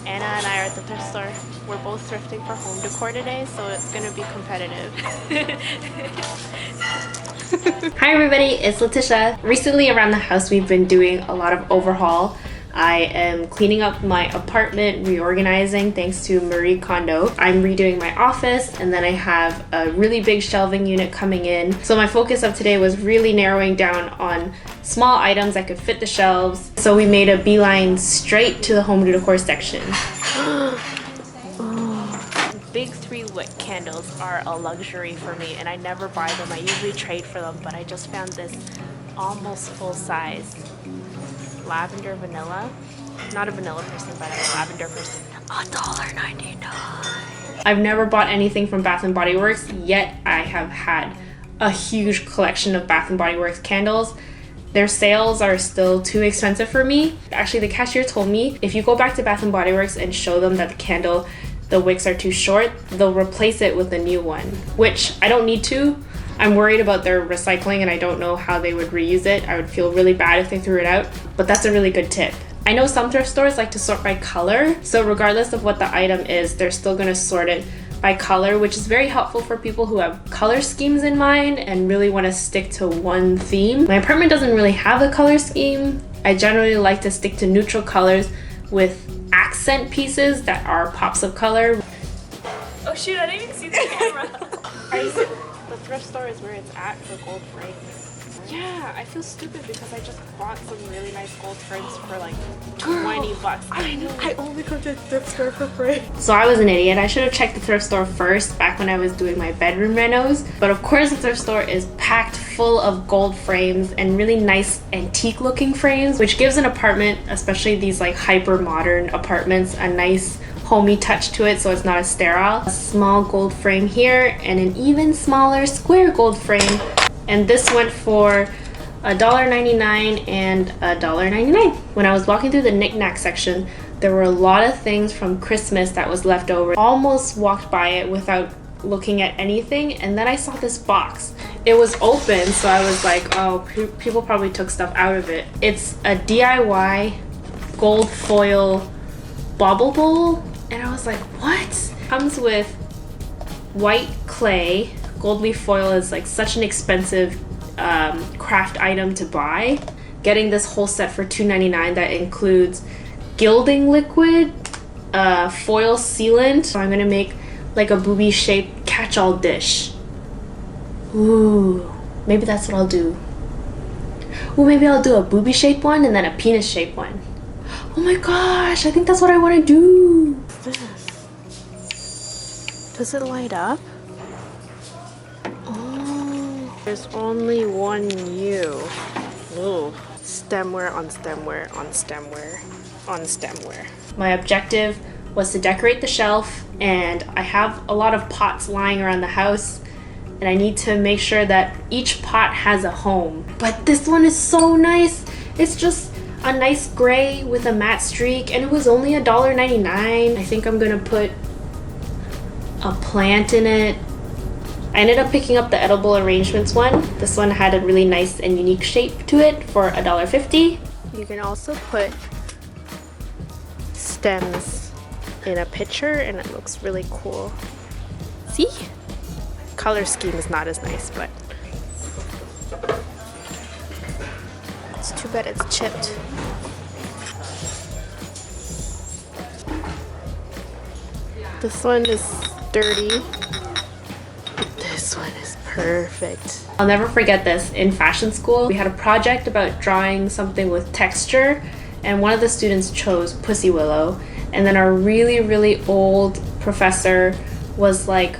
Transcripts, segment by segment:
Anna and I are at the thrift store. We're both thrifting for home decor today, so it's gonna be competitive. Hi everybody, it's Letitia. Recently around the house we've been doing a lot of overhaul. I am cleaning up my apartment, reorganizing thanks to Marie Kondo. I'm redoing my office, and then I have a really big shelving unit coming in. So my focus of today was really narrowing down on small items that could fit the shelves. So we made a beeline straight to the home decor section. Big 3-wick candles are a luxury for me, and I never buy them. I usually trade for them, but I just found this almost full size lavender vanilla. Not a vanilla person, but a lavender person. $1.99. I've never bought anything from Bath & Body Works, yet I have had a huge collection of Bath & Body Works candles. Their sales are still too expensive for me. Actually, the cashier told me if you go back to Bath & Body Works and show them that the wicks are too short, they'll replace it with a new one, which I don't need to. I'm worried about their recycling and I don't know how they would reuse it. I would feel really bad if they threw it out, but that's a really good tip. I know some thrift stores like to sort by color, so regardless of what the item is, they're still gonna sort it by color, which is very helpful for people who have color schemes in mind and really wanna stick to one theme. My apartment doesn't really have a color scheme. I generally like to stick to neutral colors with accent pieces that are pops of color. Oh shoot, I didn't even see the camera. The thrift store is where it's at for gold frames. Yeah, I feel stupid because I just bought some really nice gold frames for like 20 bucks. I know. I only go to the thrift store for frames. So I was an idiot. I should have checked the thrift store first back when I was doing my bedroom renos. But of course the thrift store is packed full of gold frames and really nice antique looking frames, which gives an apartment, especially these like hyper modern apartments, a nice homey touch to it so it's not as sterile. A small gold frame here and an even smaller square gold frame. And this went for $1.99 and $1.99. When I was walking through the knick-knack section, there were a lot of things from Christmas that was left over. Almost walked by it without looking at anything, and then I saw this box. It was open, so I was like, oh, people probably took stuff out of it. It's a DIY gold foil bauble bowl. And I was like, what? Comes with white clay. Gold leaf foil is like such an expensive craft item to buy. Getting this whole set for $2.99 that includes gilding liquid, foil sealant. So I'm gonna make like a booby shaped catch-all dish. Ooh, maybe that's what I'll do. Ooh, maybe I'll do a booby shaped one and then a penis shaped one. Oh my gosh, I think that's what I want to do. Does it light up? Oh, there's only one U. Ooh. Stemware on stemware on stemware on stemware. My objective was to decorate the shelf, and I have a lot of pots lying around the house, and I need to make sure that each pot has a home. But this one is so nice. It's just a nice gray with a matte streak, and it was only $1.99. I think I'm gonna put a plant in it. I ended up picking up the edible arrangements one. This one had a really nice and unique shape to it for $1.50. You can also put stems in a pitcher and it looks really cool. See? Color scheme is not as nice, but it's too bad it's chipped. This one is dirty. This one is perfect. I'll never forget this. In fashion school, we had a project about drawing something with texture, and one of the students chose pussy willow. And then our really, really old professor was like,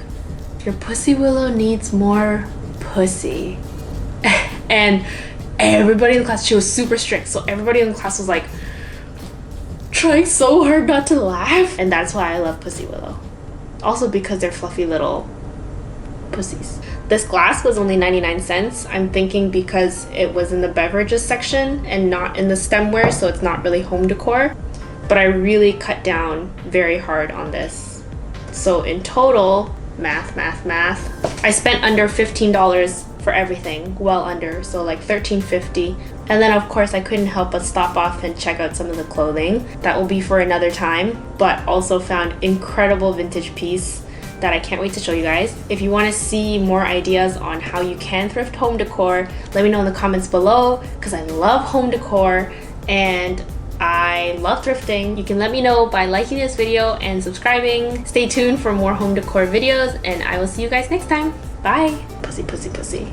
your pussy willow needs more pussy. And everybody in the class, she was super strict, so everybody in the class was like trying so hard not to laugh. And that's why I love pussy willow. Also because they're fluffy little pussies. This glass was only 99 cents. I'm thinking because it was in the beverages section and not in the stemware, so it's not really home decor. But I really cut down very hard on this. So in total, math, I spent under $15 for everything, well under, so like $13.50. And then of course I couldn't help but stop off and check out some of the clothing. That will be for another time, but also found incredible vintage piece that I can't wait to show you guys. If you want to see more ideas on how you can thrift home decor, let me know in the comments below, because I love home decor and I love thrifting. You can let me know by liking this video and subscribing. Stay tuned for more home decor videos, and I will see you guys next time. Bye. Pussy, pussy, pussy.